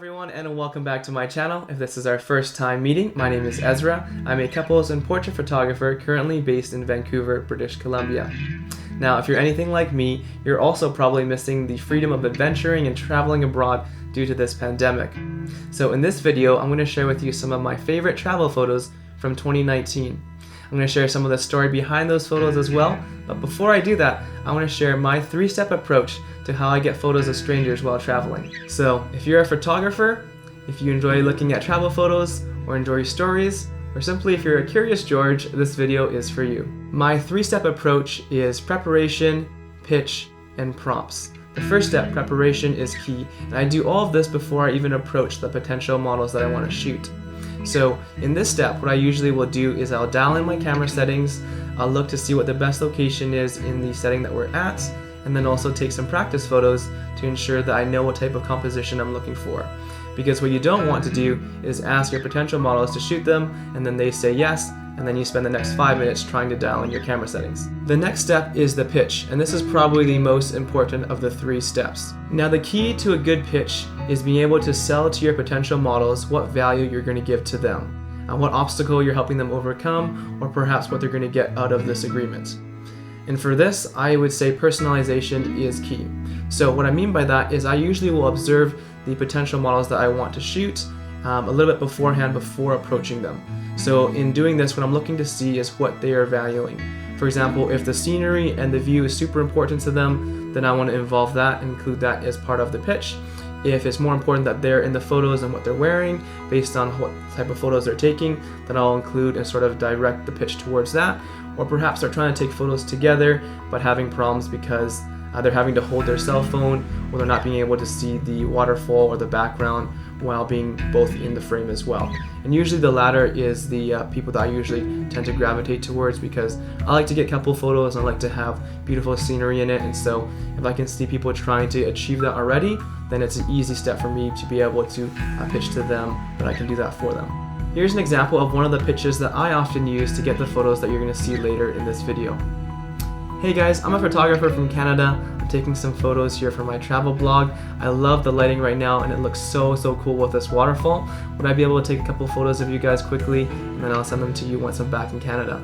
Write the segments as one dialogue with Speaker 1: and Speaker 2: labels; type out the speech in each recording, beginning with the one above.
Speaker 1: everyone, and welcome back to my channel. If this is our first time meeting, my name is Ezra. I'm a couples and portrait photographer currently based in Vancouver, British Columbia. Now, if you're anything like me, you're also probably missing the freedom of adventuring and traveling abroad due to this pandemic. So in this video, I'm going to share with you some of my favorite travel photos from 2019. I'm going to share some of the story behind those photos as well, but before I do that, I want to share my 3-step approach to how I get photos of strangers while traveling. So if you're a photographer, if you enjoy looking at travel photos, or enjoy stories, or simply if you're a curious George, this video is for you. My 3-step approach is preparation, pitch, and prompts. The first step, preparation, is key, and I do all of this before I even approach the potential models that I want to shoot. So in this step, what I usually will do is I'll dial in my camera settings, I'll look to see what the best location is in the setting that we're at, and then also take some practice photos to ensure that I know what type of composition I'm looking for. Because what you don't want to do is ask your potential models to shoot them, and then they say yes, and then you spend the next 5 minutes trying to dial in your camera settings. The next step is the pitch, and this is probably the most important of the 3 steps. Now, the key to a good pitch is being able to sell to your potential models what value you're going to give to them, and what obstacle you're helping them overcome, or perhaps what they're going to get out of this agreement. And for this, I would say personalization is key. So what I mean by that is I usually will observe the potential models that I want to shoot a little bit beforehand before approaching them. So in doing this, what I'm looking to see is what they are valuing. For example, if the scenery and the view is super important to them, then I want to involve that and include that as part of the pitch. If it's more important that they're in the photos and what they're wearing based on what type of photos they're taking, then I'll include and sort of direct the pitch towards that. Or perhaps they're trying to take photos together but having problems because they're having to hold their cell phone, or they're not being able to see the waterfall or the background while being both in the frame as well. And usually the latter is the people that I usually tend to gravitate towards, because I like to get couple photos and I like to have beautiful scenery in it, and so if I can see people trying to achieve that already, then it's an easy step for me to be able to pitch to them that I can do that for them. Here's an example of one of the pitches that I often use to get the photos that you're going to see later in this video. Hey guys, I'm a photographer from Canada. I'm taking some photos here for my travel blog. I love the lighting right now and it looks so cool with this waterfall. Would I be able to take a couple photos of you guys quickly, and then I'll send them to you once I'm back in Canada.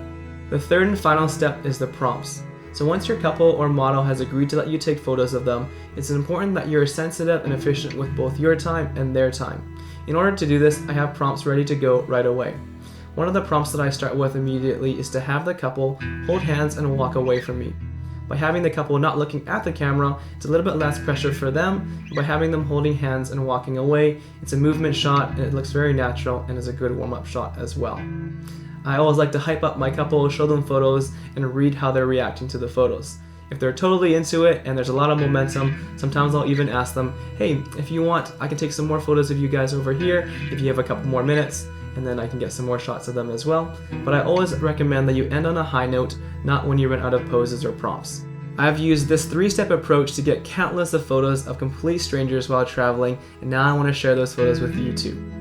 Speaker 1: The third and final step is the prompts. So once your couple or model has agreed to let you take photos of them, it's important that you're sensitive and efficient with both your time and their time. In order to do this, I have prompts ready to go right away. One of the prompts that I start with immediately is to have the couple hold hands and walk away from me. By having the couple not looking at the camera, it's a little bit less pressure for them. By having them holding hands and walking away, it's a movement shot and it looks very natural and is a good warm-up shot as well. I always like to hype up my couple, show them photos, and read how they're reacting to the photos. If they're totally into it and there's a lot of momentum, sometimes I'll even ask them, hey, if you want, I can take some more photos of you guys over here if you have a couple more minutes, and then I can get some more shots of them as well. But I always recommend that you end on a high note, not when you run out of poses or prompts. I've used this 3-step approach to get countless of photos of complete strangers while traveling, and now I want to share those photos with you too.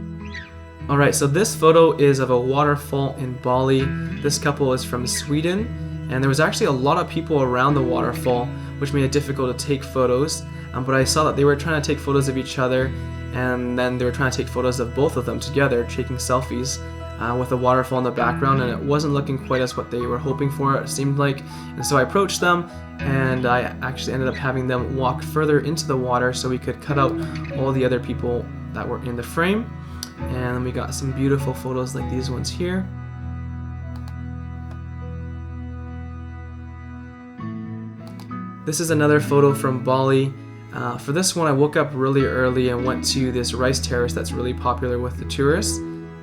Speaker 1: Alright, so this photo is of a waterfall in Bali. This couple is from Sweden, and there was actually a lot of people around the waterfall, which made it difficult to take photos, but I saw that they were trying to take photos of each other, and then they were trying to take photos of both of them together, taking selfies with the waterfall in the background, and it wasn't looking quite as what they were hoping for, it seemed like. And so I approached them, and I actually ended up having them walk further into the water so we could cut out all the other people that were in the frame. And we got some beautiful photos like these ones here. This is another photo from Bali. For this one, I woke up really early and went to this rice terrace that's really popular with the tourists.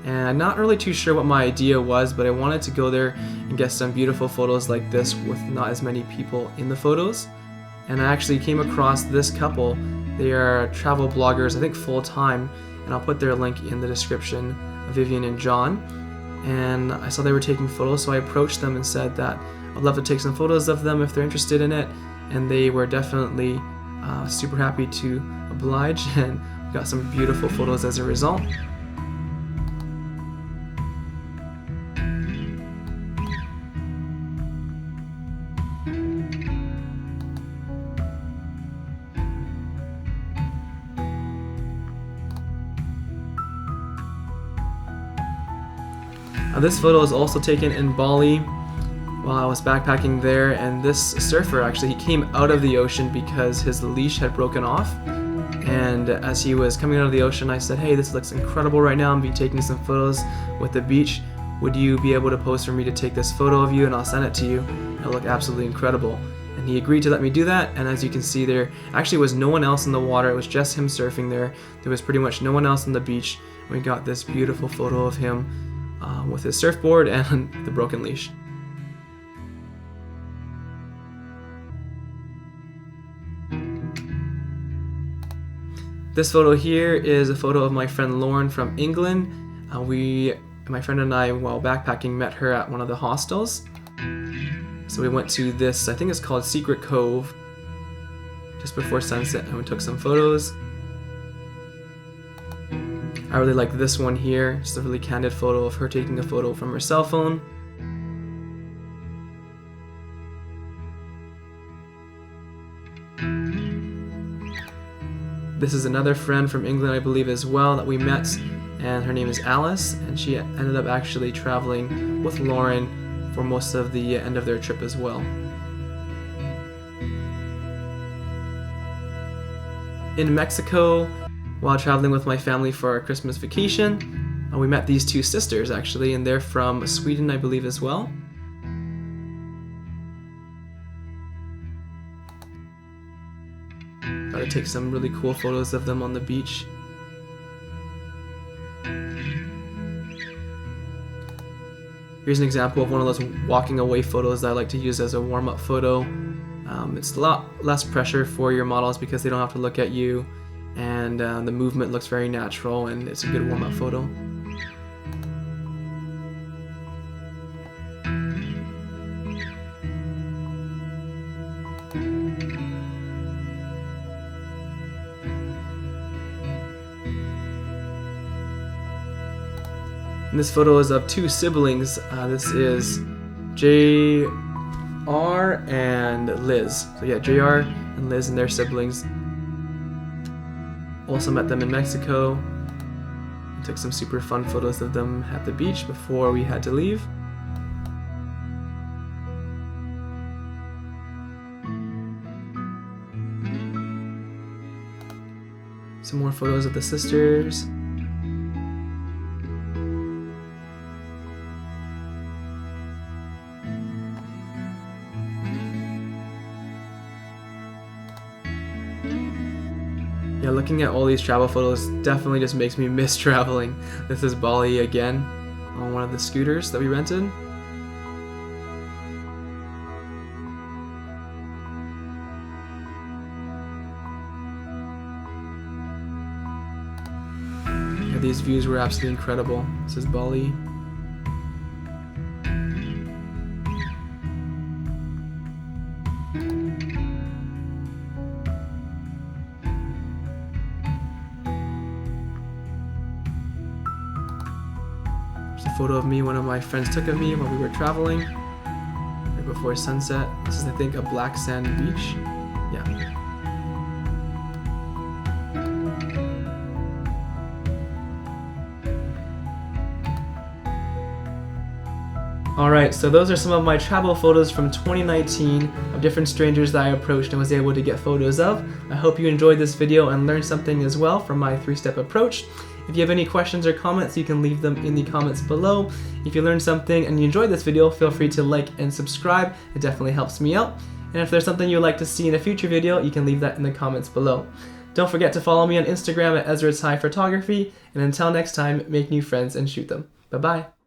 Speaker 1: And I'm not really too sure what my idea was, but I wanted to go there and get some beautiful photos like this with not as many people in the photos. And I actually came across this couple. They are travel bloggers, I think full-time, and I'll put their link in the description, Vivian and John. And I saw they were taking photos, so I approached them and said that I'd love to take some photos of them if they're interested in it. And they were definitely super happy to oblige, and got some beautiful photos as a result. This photo is also taken in Bali while I was backpacking there, and this surfer actually, he came out of the ocean because his leash had broken off. And as he was coming out of the ocean, I said, "Hey, this looks incredible right now. I'm taking some photos with the beach. Would you be able to pose for me to take this photo of you, and I'll send it to you? It'll look absolutely incredible." And he agreed to let me do that, and as you can see, there actually was no one else in the water. It was just him surfing there. There was pretty much no one else on the beach. We got this beautiful photo of him with his surfboard and the broken leash. This photo here is a photo of my friend Lauren from England. My friend and I, while backpacking, met her at one of the hostels. So we went to this, I think it's called Secret Cove, just before sunset, and we took some photos. I really like this one here, just a really candid photo of her taking a photo from her cell phone. This is another friend from England, I believe, as well, that we met, and her name is Alice, and she ended up actually traveling with Lauren for most of the end of their trip as well. In Mexico, while traveling with my family for our Christmas vacation, we met these two sisters actually, and they're from Sweden, I believe, as well. Got to take some really cool photos of them on the beach. Here's an example of one of those walking away photos that I like to use as a warm-up photo. It's a lot less pressure for your models because they don't have to look at you, and the movement looks very natural, and it's a good warm-up photo. And this photo is of two siblings. This is JR and Liz. So yeah, JR and Liz and their siblings. Also met them in Mexico. We took some super fun photos of them at the beach before we had to leave. Some more photos of the sisters. Yeah, looking at all these travel photos definitely just makes me miss traveling. This is Bali again, on one of the scooters that we rented. Yeah, these views were absolutely incredible. This is Bali. A photo of me one of my friends took of me while we were traveling right before sunset. This is, I think, a black sand beach. Yeah. Alright, so those are some of my travel photos from 2019 of different strangers that I approached and was able to get photos of. I hope you enjoyed this video and learned something as well from my 3-step approach. If you have any questions or comments, you can leave them in the comments below. If you learned something and you enjoyed this video, feel free to like and subscribe. It definitely helps me out. And if there's something you'd like to see in a future video, you can leave that in the comments below. Don't forget to follow me on Instagram at EzraTsHighPhotography. And until next time, make new friends and shoot them. Bye-bye.